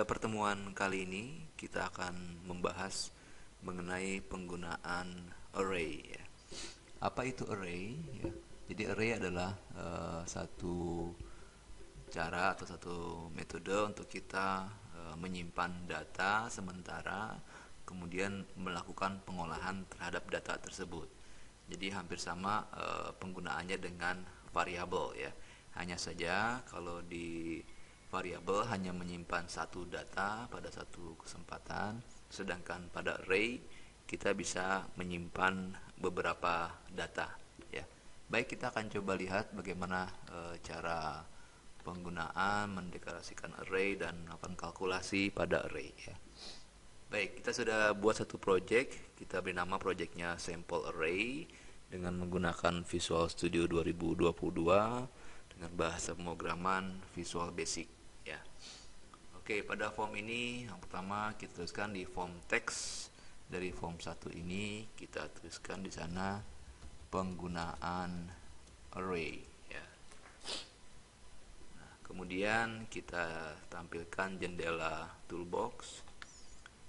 Pada pertemuan kali ini kita akan membahas mengenai penggunaan array ya. Apa itu array ya? Jadi array adalah satu cara atau satu metode untuk kita menyimpan data sementara kemudian melakukan pengolahan terhadap data tersebut. Jadi hampir sama penggunaannya dengan variabel ya. Hanya saja kalau di variabel hanya menyimpan satu data pada satu kesempatan, sedangkan pada array kita bisa menyimpan beberapa data ya. Baik, kita akan coba lihat bagaimana cara penggunaan mendeklarasikan array dan melakukan kalkulasi pada array ya. Baik, kita sudah buat satu project. Kita beri nama projectnya Sample Array dengan menggunakan Visual Studio 2022 dengan bahasa pemrograman Visual Basic ya. Oke, pada form ini yang pertama kita tuliskan di form text. Dari form 1 ini kita tuliskan di sana penggunaan array ya. Nah, kemudian kita tampilkan jendela toolbox.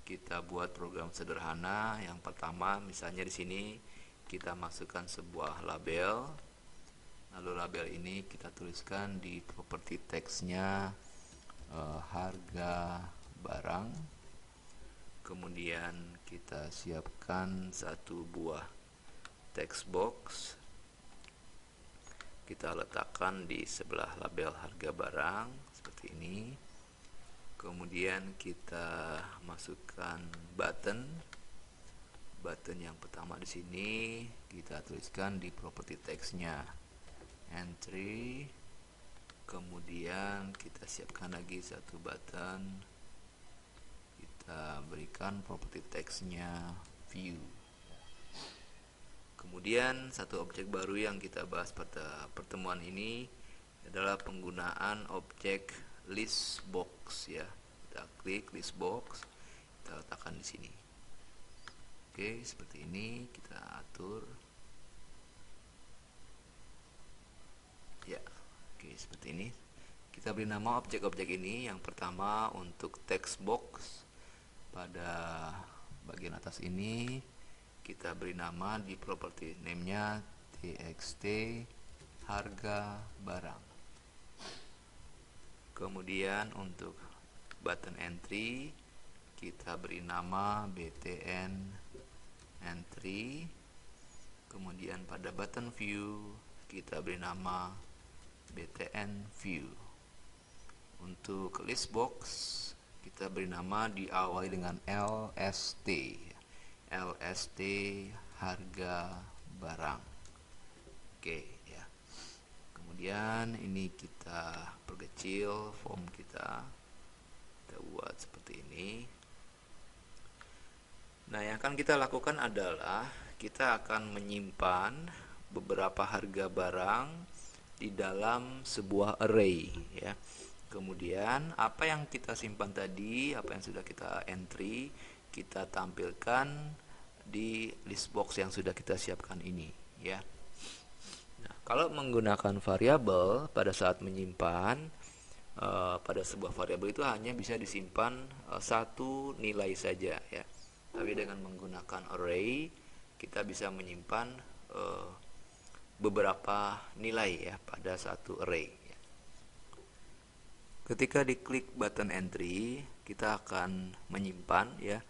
Kita buat program sederhana. Yang pertama, misalnya di sini kita masukkan sebuah label. Lalu label ini kita tuliskan di property text-nya harga barang. Kemudian kita siapkan satu buah text box. Kita letakkan di sebelah label harga barang seperti ini. Kemudian kita masukkan button. Button yang pertama di sini kita tuliskan di property text-nya entry. Kemudian kita siapkan lagi satu button. Kita berikan property text-nya view. Kemudian satu objek baru yang kita bahas pada pertemuan ini adalah penggunaan objek list box ya. Kita klik list box, kita letakkan di sini. Oke, seperti ini kita atur. Ya, oke seperti ini. Kita beri nama objek-objek ini. Yang pertama untuk text box pada bagian atas ini kita beri nama di property name-nya txt harga barang. Kemudian untuk button entry kita beri nama btn entry. Kemudian pada button view kita beri nama btn view. Untuk list box kita beri nama diawali dengan lst harga barang. Oke ya. Kemudian ini kita perkecil form kita buat seperti ini. Nah, yang akan kita lakukan adalah kita akan menyimpan beberapa harga barang di dalam sebuah array ya. Kemudian apa yang kita simpan tadi, apa yang sudah kita entry, kita tampilkan di list box yang sudah kita siapkan ini ya. Nah, kalau menggunakan variabel pada saat menyimpan pada sebuah variabel itu hanya bisa disimpan satu nilai saja ya. Tapi dengan menggunakan array kita bisa menyimpan beberapa nilai ya pada satu array. Ketika diklik button entry, kita akan menyimpan ya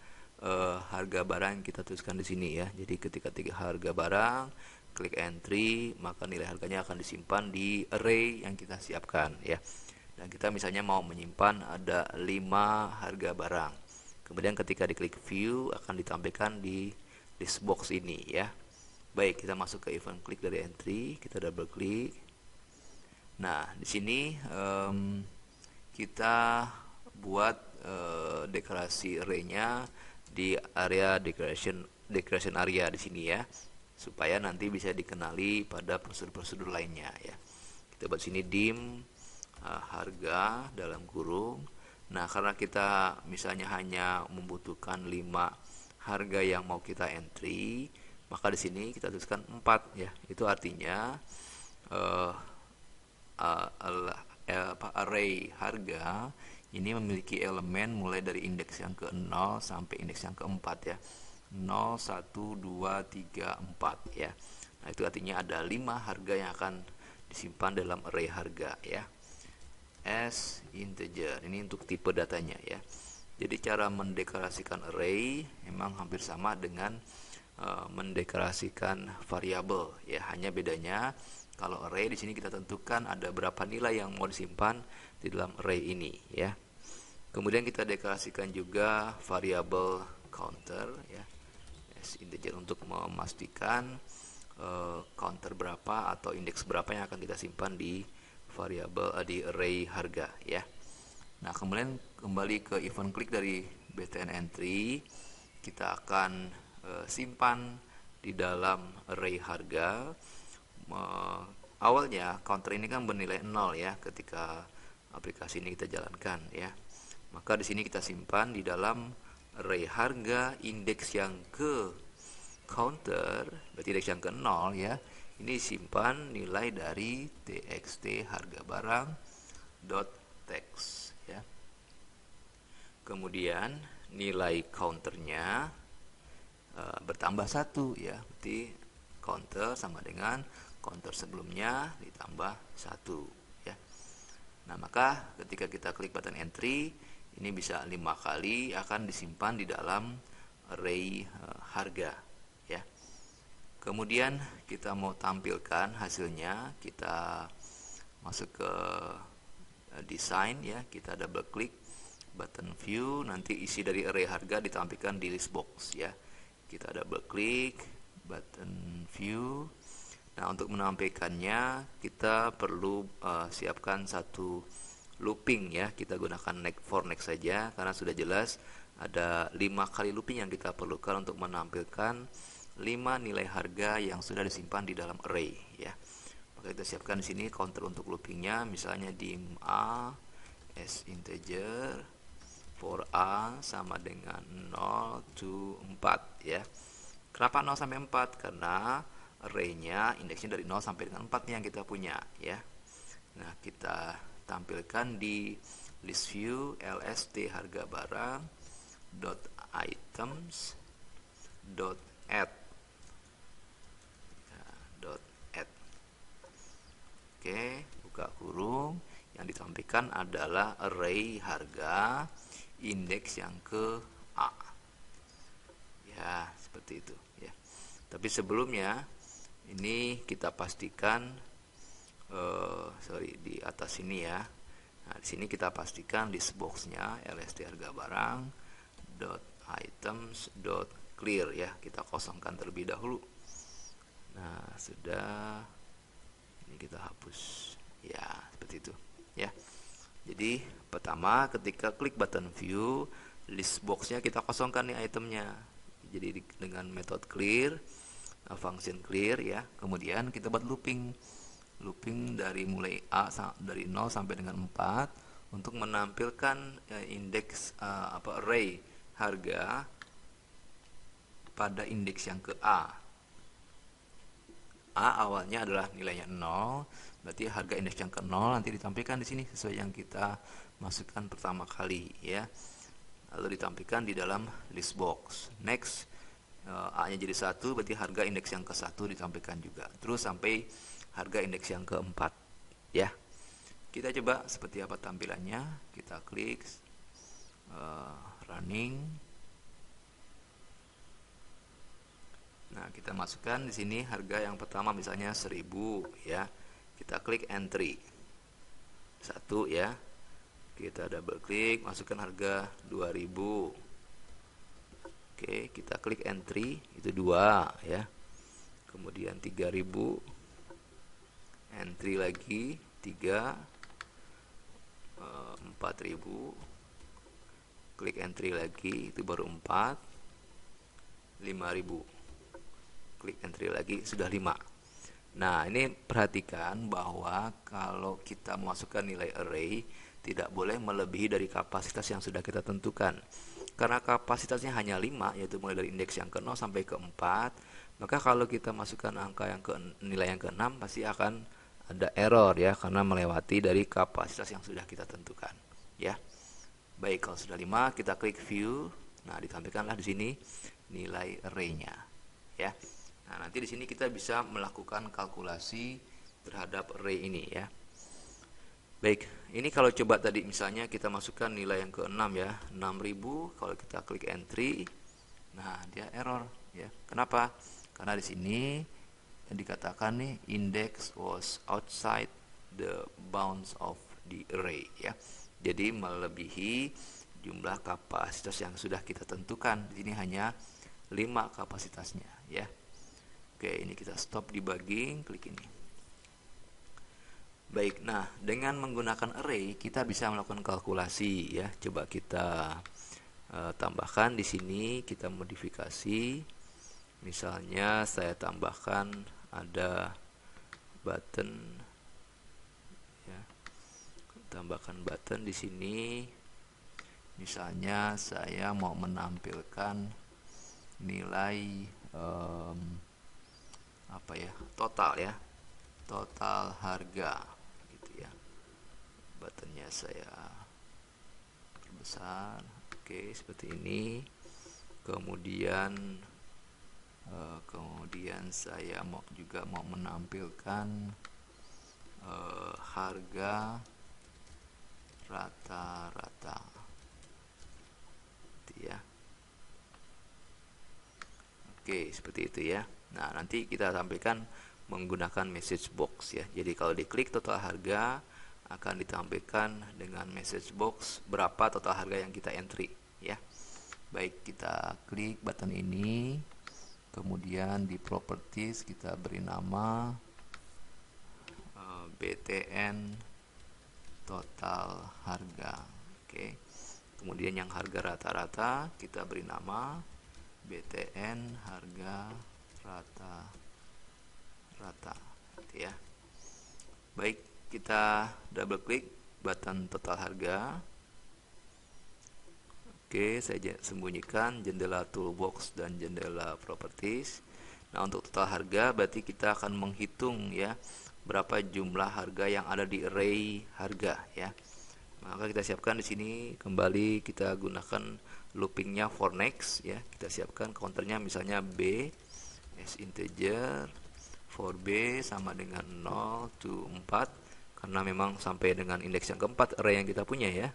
harga barang yang kita tuliskan di sini ya. Jadi ketika harga barang, klik entry, maka nilai harganya akan disimpan di array yang kita siapkan ya. Dan kita misalnya mau menyimpan ada 5 harga barang. Kemudian ketika diklik view akan ditampilkan di list box ini ya. Baik, kita masuk ke event klik dari entry, kita double klik. Nah, di sini kita buat deklarasi array-nya di area declaration area di sini ya, supaya nanti bisa dikenali pada prosedur-prosedur lainnya ya. Kita buat sini dim harga dalam kurung. Nah, karena kita misalnya hanya membutuhkan 5 harga yang mau kita entry, maka di sini kita tuliskan 4 ya. Itu artinya array harga ini memiliki elemen mulai dari indeks yang ke-0 sampai indeks yang ke-4 ya. 0, 1, 2, 3, 4 ya. Nah, itu artinya ada 5 harga yang akan disimpan dalam array harga ya. As integer. Ini untuk tipe datanya ya. Jadi cara mendeklarasikan array memang hampir sama dengan mendeklarasikan variabel ya. Hanya bedanya kalau array di sini kita tentukan ada berapa nilai yang mau disimpan di dalam array ini ya. Kemudian kita deklarasikan juga variabel counter ya, as integer, untuk memastikan counter berapa atau indeks berapa yang akan kita simpan di variabel di array harga ya. Nah, kemudian kembali ke event click dari btn entry, kita akan simpan di dalam array harga. Awalnya counter ini kan bernilai 0 ya ketika aplikasi ini kita jalankan ya. Maka di sini kita simpan di dalam array harga indeks yang ke counter, berarti indeks yang ke 0 ya. Ini simpan nilai dari txt harga barang dot text ya. Kemudian nilai counternya bertambah 1 ya. Berarti counter sama dengan counter sebelumnya ditambah 1 ya. Nah, maka ketika kita klik button entry, ini bisa 5 kali akan disimpan di dalam array harga ya. Kemudian kita mau tampilkan hasilnya, kita masuk ke design ya, kita double klik button view, nanti isi dari array harga ditampilkan di list box ya. Kita double klik button view. Nah, untuk menampilkannya kita perlu siapkan satu looping ya. Kita gunakan for next saja karena sudah jelas ada 5 kali looping yang kita perlukan untuk menampilkan 5 nilai harga yang sudah disimpan di dalam array ya. Maka kita siapkan di sini counter untuk loopingnya, misalnya dim a as integer for a sama dengan 0 to 4 ya. Kenapa 0 sampai 4? Karena array-nya indeksnya dari 0 sampai dengan 4 nih yang kita punya ya. Nah, kita tampilkan di list view lst harga barang dot items dot add ya, dot add. Oke, buka kurung. Yang ditampilkan adalah array harga indeks yang ke A ya, seperti itu ya. Tapi sebelumnya ini kita pastikan di atas ini ya. Nah, di sini kita pastikan list boxnya lst harga barang dot items dot clear ya. Kita kosongkan terlebih dahulu. Nah, sudah, ini kita hapus ya, seperti itu ya. Jadi pertama ketika klik button view, list boxnya kita kosongkan nih itemnya. Jadi dengan metode clear, function clear ya. Kemudian kita buat looping dari mulai A dari 0 sampai dengan 4 untuk menampilkan indeks array harga pada indeks yang ke A. A awalnya adalah nilainya 0, berarti harga indeks yang ke 0 nanti ditampilkan di sini sesuai yang kita masukkan pertama kali ya. Lalu ditampilkan di dalam list box. Next, A-nya jadi 1, berarti harga indeks yang ke-1 ditampilkan juga. Terus sampai harga indeks yang ke-4 ya. Kita coba seperti apa tampilannya. Kita klik running. Nah, kita masukkan di sini harga yang pertama misalnya 1000 ya. Kita klik entry 1 ya. Kita double klik, masukkan harga 2000. Oke, kita klik entry, itu 2 ya. Kemudian 3000. Entry lagi 3, 4000. Klik entry lagi, itu baru 4. 5000. Klik entry lagi, sudah 5. Nah, ini perhatikan bahwa kalau kita memasukkan nilai array tidak boleh melebihi dari kapasitas yang sudah kita tentukan. Karena kapasitasnya hanya 5, yaitu mulai dari indeks yang ke-0 sampai ke-4, maka kalau kita masukkan angka yang nilai yang ke-6 pasti akan ada error ya, karena melewati dari kapasitas yang sudah kita tentukan ya. Baik, kalau sudah 5 kita klik view. Nah, ditampilkanlah di sini nilai array-nya ya. Nah, nanti di sini kita bisa melakukan kalkulasi terhadap array ini ya. Baik, ini kalau coba tadi misalnya kita masukkan nilai yang ke-6 ya, 6000, kalau kita klik entry, nah dia error ya. Kenapa? Karena di sini dikatakan nih index was outside the bounds of the array ya. Jadi melebihi jumlah kapasitas yang sudah kita tentukan. Di sini hanya 5 kapasitasnya ya. Oke, ini kita stop debugging, klik ini. Baik, nah dengan menggunakan array kita bisa melakukan kalkulasi ya. Coba kita tambahkan di sini, kita modifikasi. Misalnya saya tambahkan ada button ya. Tambahkan button di sini. Misalnya saya mau menampilkan nilai apa ya? Total ya. Total harga. Buttonnya saya perbesar, oke seperti ini. Kemudian saya juga mau menampilkan harga rata-rata ya. Oke seperti itu ya. Nah nanti kita tampilkan menggunakan message box ya. Jadi kalau diklik total harga akan ditampilkan dengan message box berapa total harga yang kita entry ya. Baik, kita klik button ini, kemudian di properties kita beri nama BTN total harga. Oke. Kemudian yang harga rata-rata kita beri nama BTN harga rata-rata ya. Baik, kita double klik button total harga. Oke, saya sembunyikan jendela toolbox dan jendela properties. Nah, untuk total harga berarti kita akan menghitung ya berapa jumlah harga yang ada di array harga ya. Maka kita siapkan di sini kembali kita gunakan loopingnya for next ya. Kita siapkan counternya misalnya B as integer for B sama dengan 0 to 4. Karena memang sampai dengan indeks yang keempat array yang kita punya ya.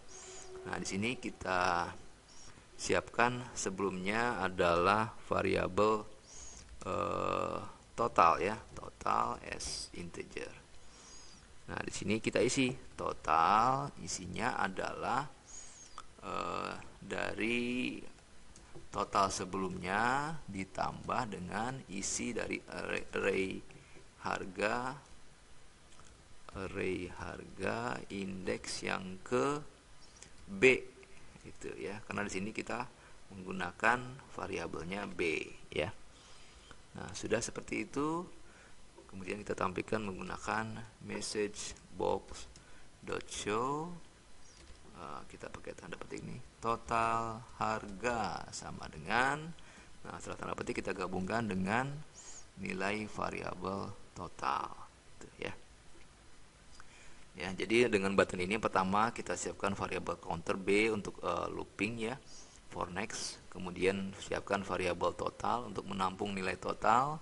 Nah, di sini kita siapkan sebelumnya adalah variabel total ya, total as integer. Nah, di sini kita isi total, isinya adalah dari total sebelumnya ditambah dengan isi dari array harga indeks yang ke B itu ya, karena di sini kita menggunakan variabelnya B ya. Nah, sudah seperti itu. Kemudian kita tampilkan menggunakan message box .show. Kita pakai tanda petik ini, total harga sama dengan, nah setelah tanda petik kita gabungkan dengan nilai variabel total gitu ya. Ya, jadi dengan button ini pertama kita siapkan variabel counter B untuk looping ya, for next. Kemudian siapkan variabel total untuk menampung nilai total.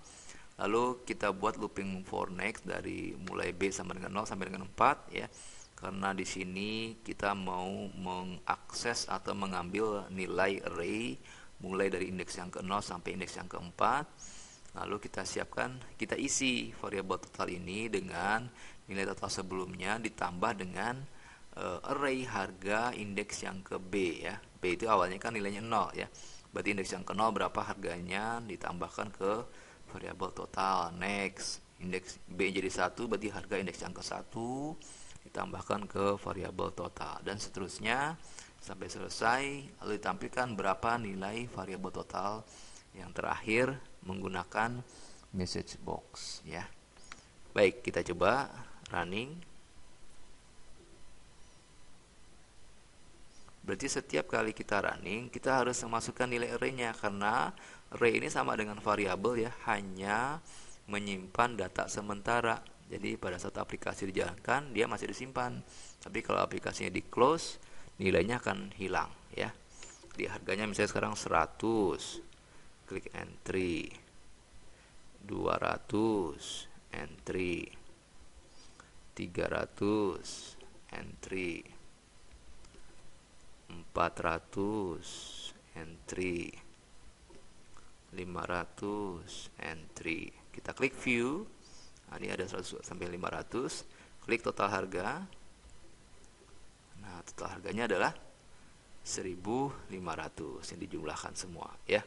Lalu kita buat looping for next dari mulai B sama dengan 0 sampai dengan 4 ya. Karena di sini kita mau mengakses atau mengambil nilai array mulai dari indeks yang ke-0 sampai indeks yang ke-4. Lalu kita siapkan, kita isi variabel total ini dengan nilai total sebelumnya ditambah dengan array harga indeks yang ke B ya. B itu awalnya kan nilainya 0 ya. Berarti indeks yang ke 0 berapa harganya ditambahkan ke variabel total. Next, indeks B jadi 1 berarti harga indeks yang ke 1 ditambahkan ke variabel total dan seterusnya sampai selesai. Lalu ditampilkan berapa nilai variabel total yang terakhir menggunakan message box ya. Baik, kita coba running. Berarti setiap kali kita running kita harus memasukkan nilai array-nya, karena array ini sama dengan variabel ya, hanya menyimpan data sementara. Jadi pada saat aplikasi dijalankan dia masih disimpan. Tapi kalau aplikasinya di close, nilainya akan hilang ya. Di harganya misalnya sekarang 100, klik entry. 200, entry. 300, entry. 400, entry. 500, entry. Kita klik view. Nah, ini ada 100 sampai 500. Klik total harga. Nah, total harganya adalah 1.500 yang dijumlahkan semua ya.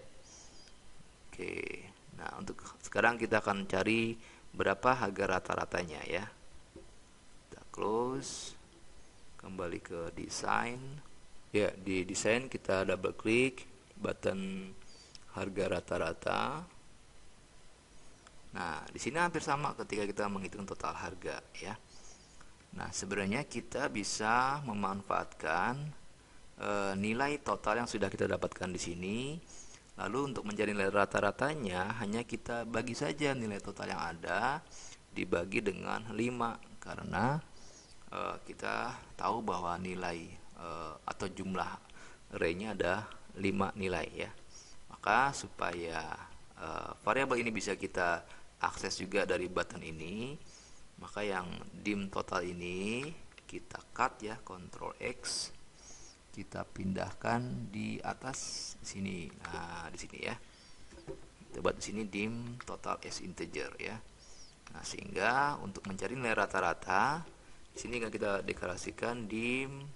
Oke. Nah, untuk sekarang kita akan cari berapa harga rata-ratanya ya. Kita close. Kembali ke desain. Ya, di desain kita double klik button harga rata-rata. Nah, di sini hampir sama ketika kita menghitung total harga ya. Nah, sebenarnya kita bisa memanfaatkan nilai total yang sudah kita dapatkan di sini. Lalu untuk mencari nilai rata-ratanya, hanya kita bagi saja nilai total yang ada dibagi dengan 5, karena kita tahu bahwa nilai atau jumlah array-nya ada 5 nilai ya. Maka supaya variabel ini bisa kita akses juga dari button ini, maka yang dim total ini kita cut ya, Ctrl X. Kita pindahkan di atas sini. Nah, di sini ya. Kita buat di sini dim total as integer ya. Nah, sehingga untuk mencari nilai rata-rata, di sini kan kita deklarasikan dim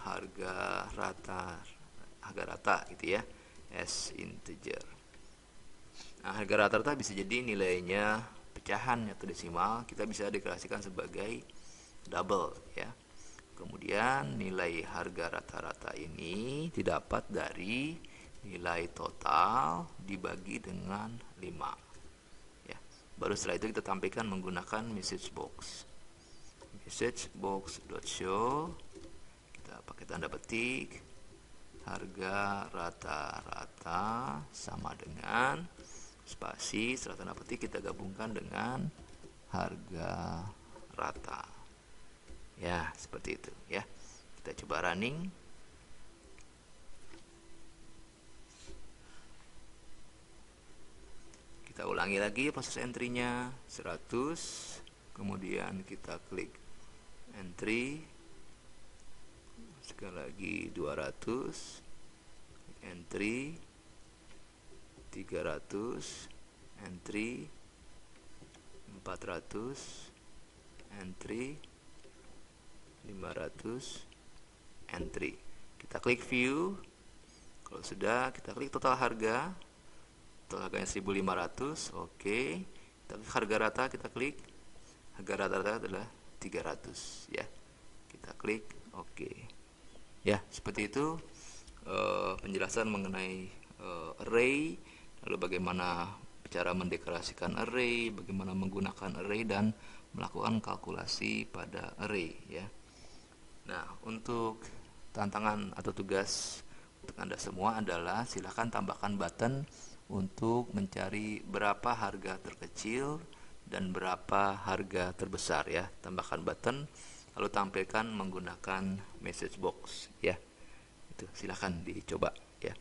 harga rata gitu ya, as integer. Nah, harga rata-rata bisa jadi nilainya pecahan atau desimal, kita bisa deklarasikan sebagai double ya. Kemudian nilai harga rata-rata ini didapat dari nilai total dibagi dengan 5 ya. Baru setelah itu kita tampilkan menggunakan message box. Message box.show, kita pakai tanda petik harga rata-rata sama dengan spasi, setelah tanda petik kita gabungkan dengan harga rata. Ya, seperti itu ya. Kita coba running. Kita ulangi lagi proses entry-nya 100. Kemudian kita klik entry. Sekali lagi 200. Entry. 300. Entry. 400. Entry. 500, entry. Kita klik view. Kalau sudah, kita klik total harga. Total harganya 1.500. Oke. Kita klik harga rata, kita klik harga rata-rata adalah 300 ya. Kita klik oke. Ya, seperti itu penjelasan mengenai array, lalu bagaimana cara mendeklarasikan array, bagaimana menggunakan array dan melakukan kalkulasi pada array ya. Nah, untuk tantangan atau tugas untuk Anda semua adalah silahkan tambahkan button untuk mencari berapa harga terkecil dan berapa harga terbesar ya. Tambahkan button lalu tampilkan menggunakan message box ya. Itu silahkan dicoba ya.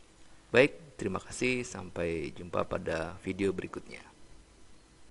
Baik, terima kasih, sampai jumpa pada video berikutnya.